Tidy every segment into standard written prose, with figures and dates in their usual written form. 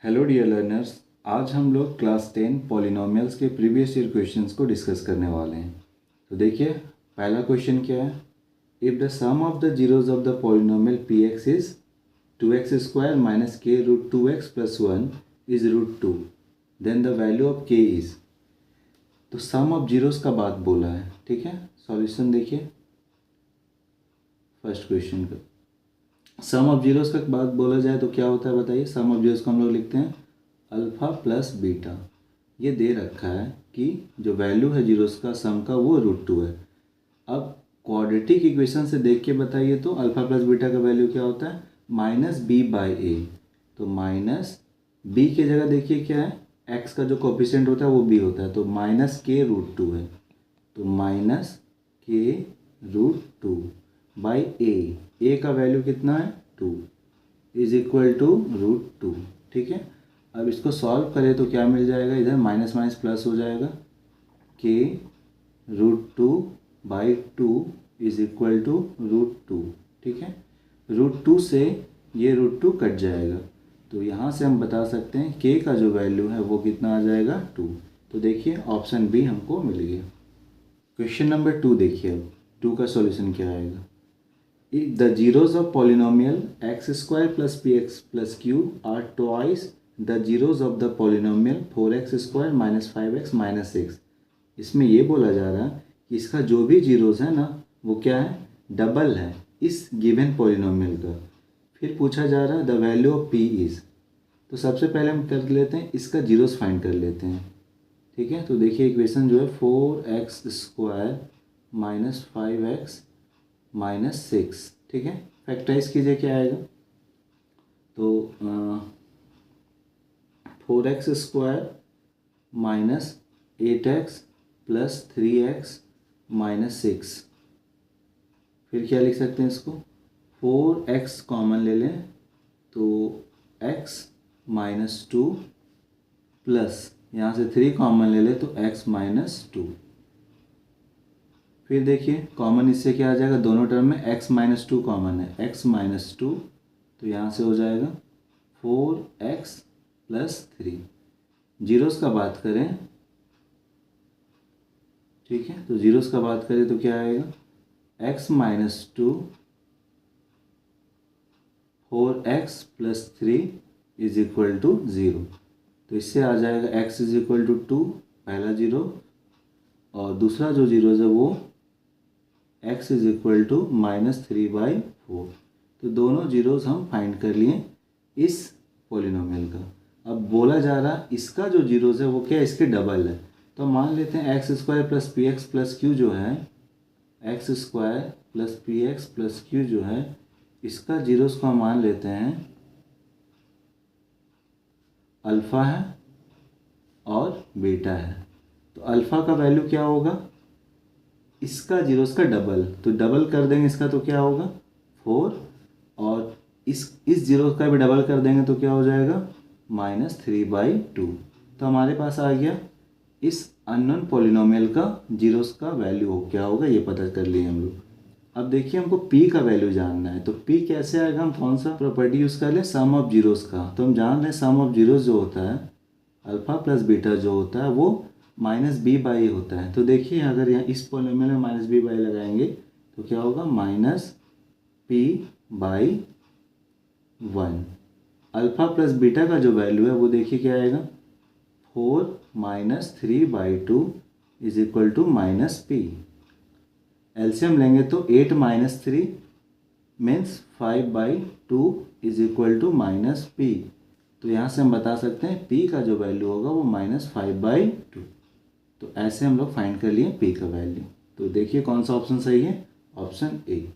Hello dear learners, आज हम लोग क्लास 10 पॉलिनोमियल्स के प्रीवियस ईयर क्वेश्चंस को डिस्कस करने वाले हैं। तो देखिए, पहला क्वेश्चन क्या है। If the sum of the zeros of the polynomial P X is 2x² minus k root 2x plus 1 is root 2, then the value of k is. तो सम ऑफ जीरोज का बात बोला है, ठीक है। सॉल्यूशन देखिए फर्स्ट क्वेश्चन का। सम of zeros का बात बोला जाए तो क्या होता है बताइए। सम ऑफ जीरोस को हम लोग लिखते हैं अल्फ़ा प्लस बीटा। ये दे रखा है कि जो वैल्यू है जीरोस का सम का वो रूट 2 है। अब क्वाड्रेटिक इक्वेशन से देख के बताइए तो अल्फ़ा प्लस बीटा का वैल्यू क्या होता है, माइनस बी बाई ए। तो माइनस बी की जगह देखिए क्या है, एक्स का जो कोफिशिएंट होता है वो बी होता है, तो माइनस के रूट 2 है। तो माइनस के रूट 2 बाई ए का वैल्यू कितना है 2 इज इक्वल टू रूट 2, ठीक है। अब इसको सॉल्व करें तो क्या मिल जाएगा, इधर माइनस माइनस प्लस हो जाएगा, के root 2 by 2 is equal to root 2, ठीक है। रूट 2 से ये रूट 2 कट जाएगा, तो यहाँ से हम बता सकते हैं के का जो वैल्यू है वो कितना आ जाएगा 2। तो देखिए ऑप्शन बी हमको मिल गया। क्वेश्चन नंबर 2 देखिए, अब 2 का सॉल्यूशन क्या आएगा। If the zeros of polynomial x square plus px plus q are twice the zeros of the polynomial 4x square minus 5x minus 6, इसमें ये बोला जा रहा है कि इसका जो भी जीरोस है ना वो क्या है, डबल है इस गिवन पॉलिनोमियल का। फिर पूछा जा रहा है the value of p is. तो सबसे पहले हम कर लेते हैं इसका जीरोस फाइंड कर लेते हैं, ठीक है। तो देखिए इक्वेशन जो है 4x² माइनस 5x माइनस 6, ठीक है। फैक्टराइज कीजिए क्या आएगा, तो 4x² minus 8x plus 3x minus 6। फिर क्या लिख सकते हैं इसको, 4x कॉमन ले लें तो x माइनस 2 प्लस यहाँ से 3 कॉमन ले लें तो x माइनस 2। फिर देखिए कॉमन इससे क्या आ जाएगा, दोनों टर्म में x माइनस 2 कॉमन है, x माइनस 2, तो यहाँ से हो जाएगा 4x प्लस 3। जीरोस का बात करें, ठीक है, तो जीरोस का बात करें तो क्या आएगा, x minus 2 4x plus 3 is equal to 0। तो इससे आ जाएगा x इज इक्वल टू 2 पहला जीरो, और दूसरा जो जीरो है वो x is equal to minus 3/4। तो दोनों जीरोस हम फाइंड कर लिए इस पॉलिनोमियल का। अब बोला जा रहा इसका जो जीरोस है वो क्या है, इसके डबल है। तो मान लेते हैं x² plus P x plus Q जो है, x² plus P x plus Q जो है, इसका जीरोस को हम मान लेते हैं अल्फ़ा है और बीटा है। तो अल्फ़ा का वैल्यू क्या होगा, इसका जीरोस का डबल, तो डबल कर देंगे इसका तो क्या होगा 4, और इस जीरो का भी डबल कर देंगे तो क्या हो जाएगा माइनस 3/2। तो हमारे पास आ गया इस अननोन पॉलिनोमियल का जीरोस का वैल्यू क्या होगा, ये पता कर लिए हम लोग। अब देखिए हमको p का वैल्यू जानना है, तो p कैसे आएगा, हम कौन सा प्रॉपर्टी यूज़ कर लें, सम ऑफ जीरोस का। तो हम जान रहे हैं सम ऑफ जीरोस जो होता है अल्फ़ा प्लस बीटा जो होता है वो माइनस बी बाई होता है। तो देखिए अगर यहाँ इस पॉलिनोमियल में माइनस बी बाई लगाएंगे तो क्या होगा, minus p by 1। Alpha plus beta का जो वैल्यू है वो देखिए क्या आएगा, 4 minus 3/2 is equal to minus p. LCM लेंगे तो 8 minus 3 means 5/2 is equal to minus p. तो यहाँ से हम बता सकते हैं p का जो वैल्यू होगा वो माइनस 5/2। तो ऐसे हम लोग फाइंड कर लिए p का वैल्यू। तो देखिए कौन सा ऑप्शन सही है, ऑप्शन ए।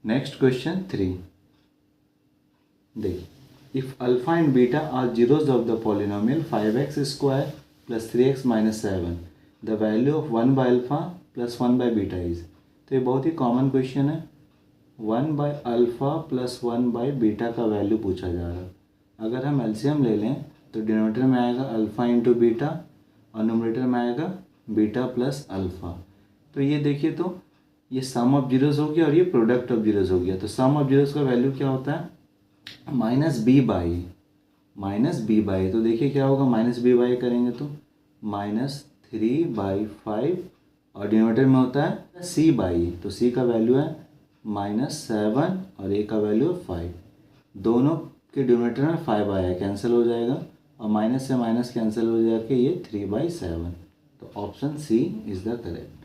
नेक्स्ट क्वेश्चन 3 देखिए, if alpha and beta are zeros of the polynomial 5x² plus 3x minus 7, the value of 1/अल्फा प्लस 1/बीटा इज। तो ये बहुत ही कॉमन क्वेश्चन है, 1/अल्फा प्लस 1/बीटा का वैल्यू पूछा जा रहा है। अगर हम एलसीएम ले लें तो डिनोमिनेटर में आएगा अल्फ़ा इंटू बीटा और न्यूमरेटर में आएगा बीटा प्लस अल्फ़ा। तो ये देखिए तो ये सम ऑफ जीरोस हो गया और ये प्रोडक्ट ऑफ जीरोस हो गया। तो सम ऑफ जीरोस का वैल्यू क्या होता है, माइनस बी बाई -b/a, तो देखिए क्या होगा, -b/a करेंगे तो -3/5 और डिनोमिनेटर में होता है c/a, तो c का वैल्यू है -7 और a का वैल्यू है 5। दोनों के डिनोमिनेटर में 5 आया, कैंसिल हो जाएगा और माइनस से माइनस कैंसिल हो जाके ये 3/7। तो option C is the correct.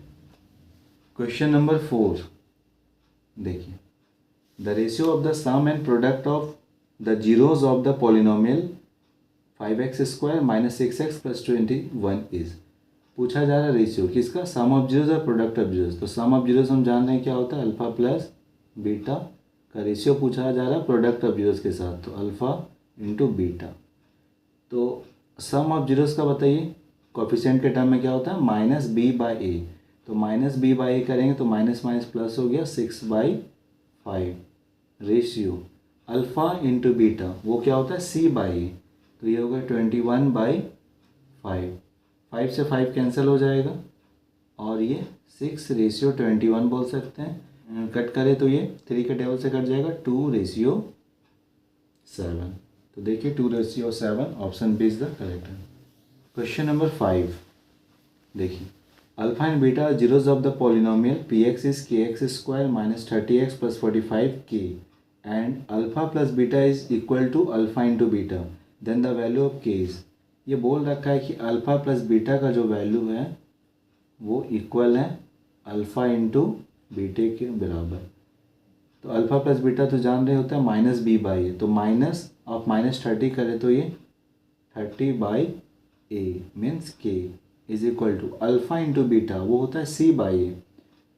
Question number 4 देखिए, the ratio of the sum and product of the zeros of the polynomial 5x² - 6x + 21 is. पूछा जा रहा है रेशियो किसका, सम ऑफ जीरोज और प्रोडक्ट ऑफ जीरोज। तो सम ऑफ जीरोज हम जान रहे हैं क्या होता है, अल्फा प्लस बीटा का रेशियो पूछा जा रहा है प्रोडक्ट ऑफ जीरोज के साथ, तो अल्फा इंटू बीटा। तो सम ऑफ जीरोज का बताइए, कोफिशिएंट के टर्म में क्या होता है, -b/a, तो -b/a करेंगे तो माइनस माइनस प्लस हो गया 6/5। रेशियो अल्फ़ा इंटू बीटा वो क्या होता है, c/a, तो ये होगा 21/5। 5 से 5 कैंसिल हो जाएगा और ये 6/21 बोल सकते हैं। कट करें तो ये 3 के टेबल से कट जाएगा, 2/7। तो देखिए 2/7, option B is the correct. Question number 5 देखिए, alpha and beta zeros of the polynomial px is kx² - 30x + 45k and alpha plus beta is equal to alpha into beta, then the value of k is. ये बोल रखा है कि alpha plus beta का जो value है वो equal है अल्फा इंटू बीटे के बराबर। तो अल्फा प्लस बीटा तो जान रहे होता है -b/a, तो माइनस ऑफ -30 करें तो ये 30/a means k is equal to alpha into beta वो होता है c/a,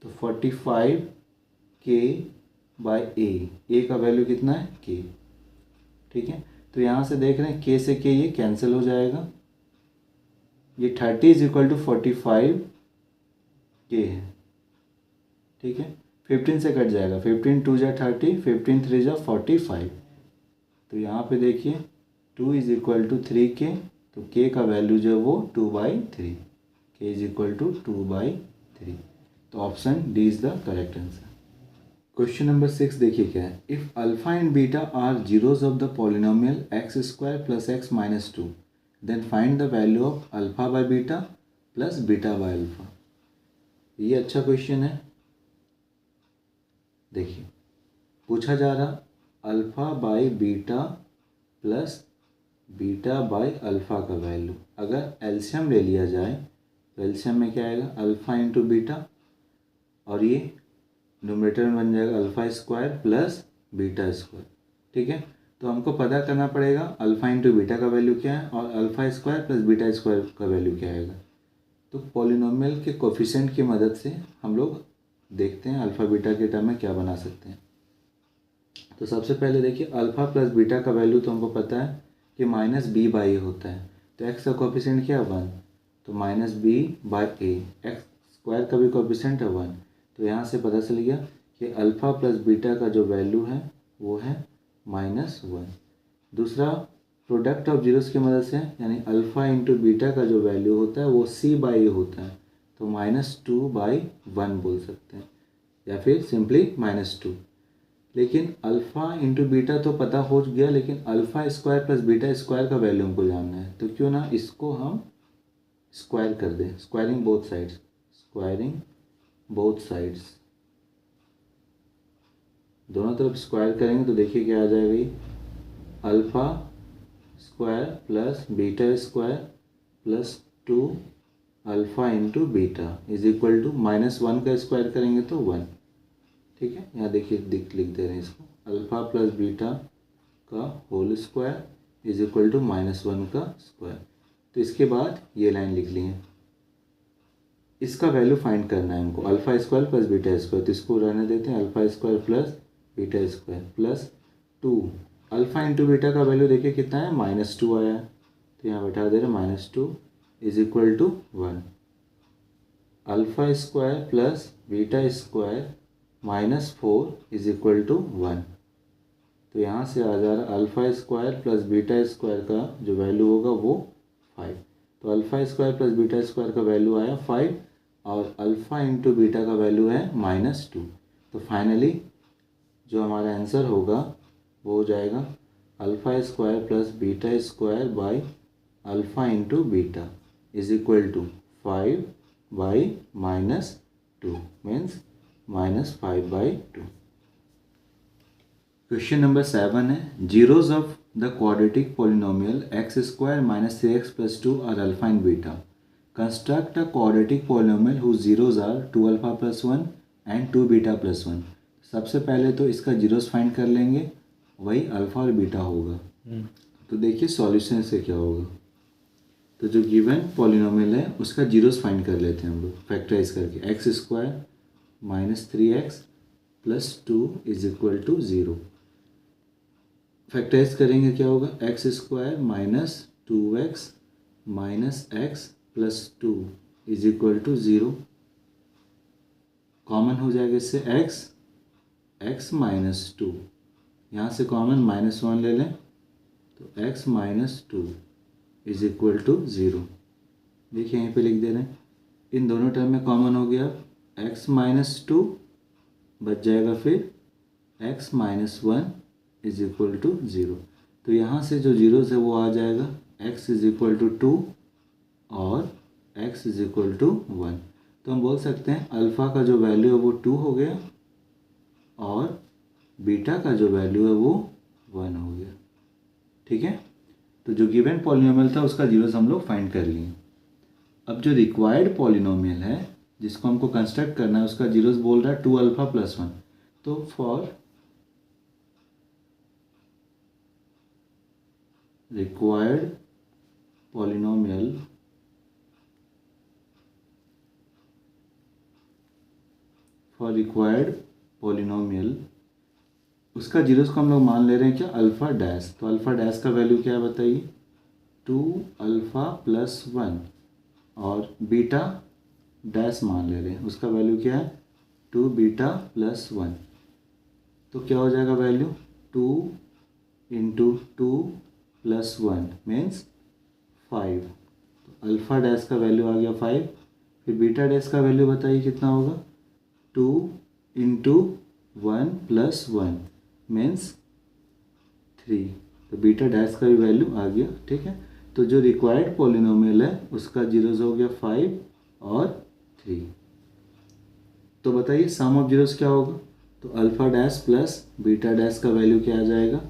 तो 45k/a, a का वैल्यू कितना है k। ठीक है, तो यहाँ से देख रहे हैं k से k ये कैंसिल हो जाएगा, ये 30 इज इक्वल टू 45k है। ठीक है, 15 से कट जाएगा, 15 2 जा 30, 15 3 जा 45। तो यहाँ पे देखिए 2 इज इक्वल टू 3k, तो k का वैल्यू जो है वो 2/3, k इज इक्वल टू 2/3। तो option D is the correct answer. Question number 6 देखिए क्या है, if alpha and beta are zeros of the polynomial x² + x - 2 then find the value of alpha by beta plus beta by alpha. ये अच्छा question है। देखिए पूछा जा रहा alpha by beta plus beta by alpha का value, अगर LCM ले लिया जाए तो एलसीएम में क्या आएगा, अल्फा इंटू बीटा और ये न्यूमरेटर में बन जाएगा अल्फा² प्लस बीटा²। ठीक है, तो हमको पता करना पड़ेगा अल्फा इंटू बीटा का वैल्यू क्या है और अल्फा² प्लस बीटा² का वैल्यू क्या आएगा। तो पॉलिनोमियल के कोफिशिएंट की मदद से हम लोग देखते हैं अल्फ़ा बीटा के टर्म में क्या बना सकते हैं। तो सबसे पहले देखिए अल्फ़ा प्लस बीटा का वैल्यू तो हमको पता है कि -b/a होता है, तो x का कोफिशिएंट क्या है 1, तो -b/a, x² का भी कोफिशिएंट है 1, तो यहाँ से पता चल गया कि अल्फ़ा प्लस बीटा का जो वैल्यू है वो है -1। दूसरा प्रोडक्ट ऑफ जीरोस की मदद से, यानी अल्फ़ा इंटू बीटा का जो वैल्यू होता है वो c/a होता है, तो -2/1 बोल सकते हैं या फिर सिंपली -2। लेकिन अल्फ़ा इंटू बीटा तो पता हो गया, लेकिन अल्फा² प्लस बीटा² का वैल्यू हमको जानना है, तो क्यों ना इसको हम स्क्वायर कर दें, स्क्वायरिंग बोथ साइड्स, दोनों तरफ स्क्वायर करेंगे तो देखिए क्या आ जाएगा, अल्फ़ा² प्लस बीटा² plus 2 alpha into beta is equal to -1 का स्क्वायर करेंगे तो 1। ठीक है, यहाँ देखिए लिख दे रहे हैं इसको, अल्फ़ा प्लस बीटा का whole square is equal to -1 का स्क्वायर। तो इसके बाद ये लाइन लिख ली है, इसका वैल्यू फाइंड करना है हमको, अल्फा² प्लस बीटा², तो इसको रहने देते हैं, अल्फा² प्लस बीटा² प्लस 2 अल्फ़ा इंटू बीटा का वैल्यू देखिए कितना है, -2 आया, तो यहाँ बैठा दे रहे -2 इज इक्वल टू 1, अल्फा² प्लस बीटा² -4 इज इक्वल टू 1। तो यहाँ से आ जा रहा अल्फा² प्लस बीटा² का जो वैल्यू होगा वो 5, तो अल्फा² प्लस बीटा² का वैल्यू आया 5 और अल्फ़ा इंटू बीटा का वैल्यू है -2। तो फाइनली जो हमारा आंसर होगा वो हो जाएगा alpha square plus beta square by alpha into beta is equal to 5 by -2 means -5/2। Question number 7 है zeros of the quadratic polynomial x square minus 3x plus 2 are alpha and beta. Construct a quadratic polynomial whose zeros are 2 alpha plus 1 and 2 beta plus 1। सबसे पहले तो इसका zeros find कर लेंगे, वही alpha और beta होगा। तो देखिए सॉल्यूशन से क्या होगा। तो जो गिवन पॉलिनोमियल है उसका जीरोस फाइंड कर लेते हैं हम लोग फैक्टराइज करके। X square minus 3x plus 2 is equal to 0। Factorise करेंगे क्या होगा, x square minus 2x minus x plus 2 is equal to 0। Common हो जाएगा इससे x माइनस 2, यहाँ से कॉमन -1 ले लें तो x minus 2 is equal to 0। देखिए यहीं पे लिख दे रहे हैं, इन दोनों टर्म में कॉमन हो गया, x माइनस 2 बच जाएगा, फिर x minus 1 is equal to 0। तो यहाँ से जो जीरोस है वो आ जाएगा, x इज इक्वल टू 2 और x इज इक्वल टू 1। तो हम बोल सकते हैं अल्फ़ा का जो वैल्यू है वो 2 हो गया और बीटा का जो वैल्यू है वो 1 हो गया। ठीक है, तो जो गिवन पॉलिनोमियल था उसका जीरोस हम लोग फाइंड कर लिए। अब जो रिक्वायर्ड पॉलिनोमियल है जिसको हमको कंस्ट्रक्ट करना है उसका जीरोस बोल रहा है 2 अल्फ़ा प्लस 1। तो फॉर रिक्वायर्ड पॉलिनोमियल उसका जीरोस को हम लोग मान ले रहे हैं क्या, अल्फ़ा डैश। तो अल्फ़ा डैश का वैल्यू क्या है बताइए, 2 अल्फ़ा प्लस 1 और बीटा डैश मान ले रहे हैं, उसका वैल्यू क्या है 2 बीटा प्लस 1। तो क्या हो जाएगा वैल्यू 2 इंटू 2 प्लस 1 मीन्स 5। तो अल्फ़ा डैश का वैल्यू आ गया 5। फिर बीटा डैश का वैल्यू बताइए कितना होगा, 2 इंटू 1 प्लस 1 मीन्स 3। तो बीटा डैश का भी वैल्यू आ गया। ठीक है, तो जो रिक्वायर्ड पॉलिनोमियल है उसका जीरोस हो गया 5 और 3। तो बताइए सम ऑफ जीरोस क्या होगा, तो alpha dash plus beta dash का वैल्यू क्या आ जाएगा,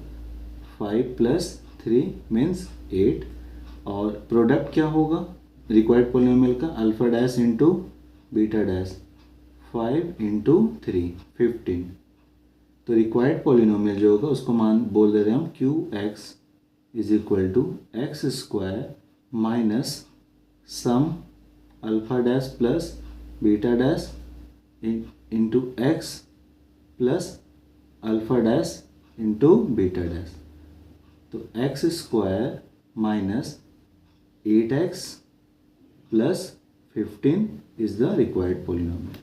5 प्लस 3 मीन्स 8। और प्रोडक्ट क्या होगा रिक्वायर्ड पॉलिनोमियल का, alpha dash into beta dash, 5 into 3 15। तो रिक्वायर्ड पॉलिनोमियल जो होगा उसको बोल दे रहे हैं हम QX is equal to X square minus sum alpha dash plus beta dash into X plus alpha dash into beta dash. तो X square minus 8x plus 15 is the required polynomial.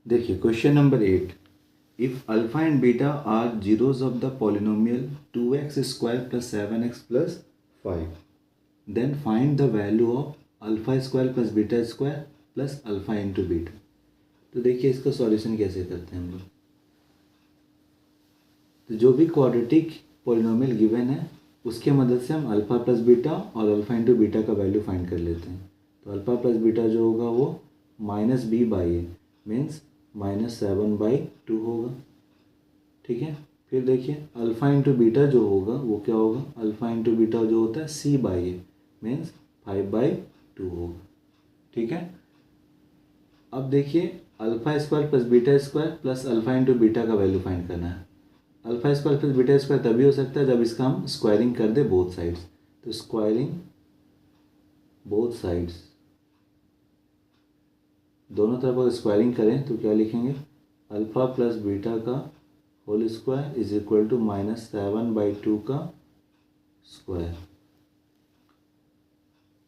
देखिए question number 8, if alpha and beta are zeros of the polynomial 2x square plus 7x plus 5, then find the value of alpha square plus beta square plus alpha into beta. तो देखिए इसका solution कैसे करते हैं हम लोग। तो जो भी क्वाड्रेटिक पॉलिनोमियल गिवन है उसके मदद से हम अल्फ़ा प्लस बीटा और अल्फ़ा इंटू बीटा का वैल्यू फाइंड कर लेते हैं। तो अल्फ़ा प्लस बीटा जो होगा वो -b/a मीन्स -7/2 होगा। ठीक है, फिर देखिए अल्फ़ा इंटू बीटा जो होगा वो क्या होगा, अल्फ़ा इंटू बीटा जो होता है c/a मीन्स 5/2 होगा। ठीक है, अब देखिए alpha square plus beta square plus alpha into beta का वैल्यू फाइंड करना है। Alpha square plus beta square तभी हो सकता है जब इसका हम स्क्वायरिंग कर दे बोथ साइड्स। तो स्क्वायरिंग बोथ साइड्स, दोनों तरफ अगर स्क्वायरिंग करें तो क्या लिखेंगे, अल्फ़ा प्लस बीटा का whole square is equal to -7/2 का स्क्वायर।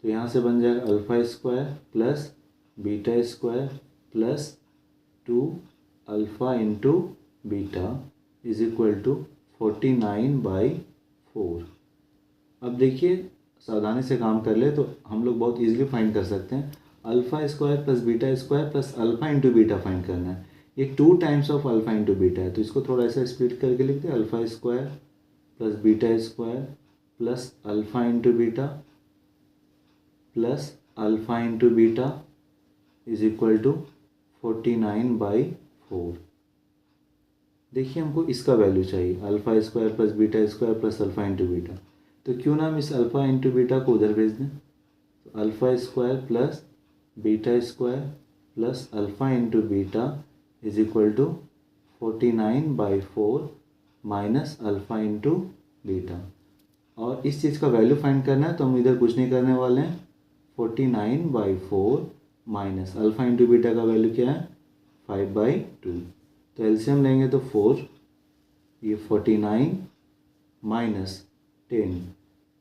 तो यहाँ से बन जाएगा alpha square plus beta square plus 2 alpha into beta is equal to 49/4। अब देखिए सावधानी से काम कर ले तो हम लोग बहुत इजीली फाइंड कर सकते हैं। Alpha square plus beta square plus alpha into beta find करना है। ये 2 times of alpha into beta है, तो इसको थोड़ा ऐसा स्प्लिट करके लिखते हैं, alpha square plus beta square plus alpha into beta plus alpha into beta is equal to 49/4। देखिए हमको इसका वैल्यू चाहिए, alpha square plus beta square plus alpha into beta. तो क्यों ना हम इस अल्फ़ा इंटू बीटा को उधर भेज दें। तो alpha square plus beta square plus alpha into beta is equal to 49/4 minus alpha into beta. और इस चीज़ का वैल्यू फाइंड करना है तो हम इधर कुछ नहीं करने वाले हैं। 49/4 माइनस अल्फ़ा इंटू बीटा का वैल्यू क्या है 5/2। तो एलसीएम लेंगे तो 4, ये 49 माइनस 10,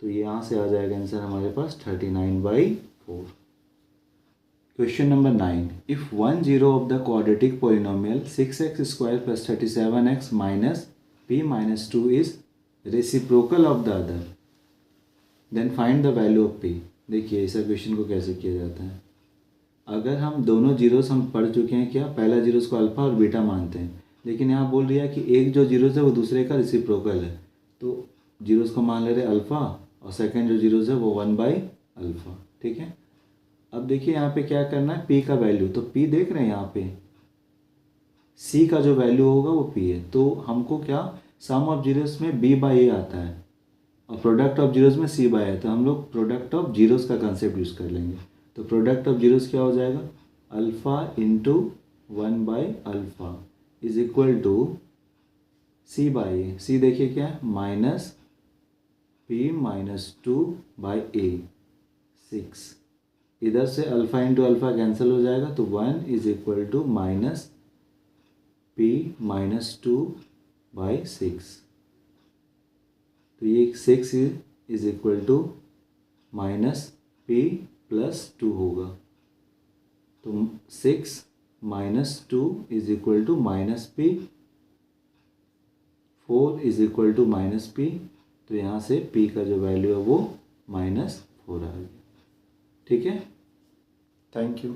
तो यहाँ से आ जाएगा आंसर हमारे पास 39/4। Question number 9, if 1 0 of the quadratic polynomial 6x² + 37x minus p-2 is reciprocal of the other than find the value of p। देखिए ऐसा क्वेश्चन को कैसे किया जाता है। अगर हम दोनों जीरोस हम पढ़ चुके हैं, क्या पहला जीरोस को अल्फ़ा और बीटा मानते हैं, लेकिन यहाँ बोल रही है कि एक जो जीरोस है वो दूसरे का रेसिप्रोकल है, तो जीरोस को मान ले रहे अल्फ़ा और सेकंड जो जीरोस है वो 1/α। ठीक है, अब देखिए यहाँ पे क्या करना है, p का वैल्यू, तो p देख रहे हैं यहाँ पे c का जो वैल्यू होगा वो p है। तो हमको क्या सम ऑफ जीरोस में b/a आता है और प्रोडक्ट ऑफ जीरोस में c/a है, तो हम लोग प्रोडक्ट ऑफ जीरोस का कंसेप्ट यूज़ कर लेंगे। तो प्रोडक्ट ऑफ जीरोस क्या हो जाएगा, alpha into 1/α is equal to c/a। c देखिए क्या है माइनस p-2/a 6। इधर से अल्फ़ा इंटू अल्फ़ा कैंसिल हो जाएगा तो 1 is equal to minus p-2/6। तो ये 6 is equal to minus p+2 होगा। तो 6 - 2 is equal to minus p, 4 is equal to minus p। तो यहाँ से p का जो वैल्यू है वो -4 आ गया। ठीक है, थैंक यू।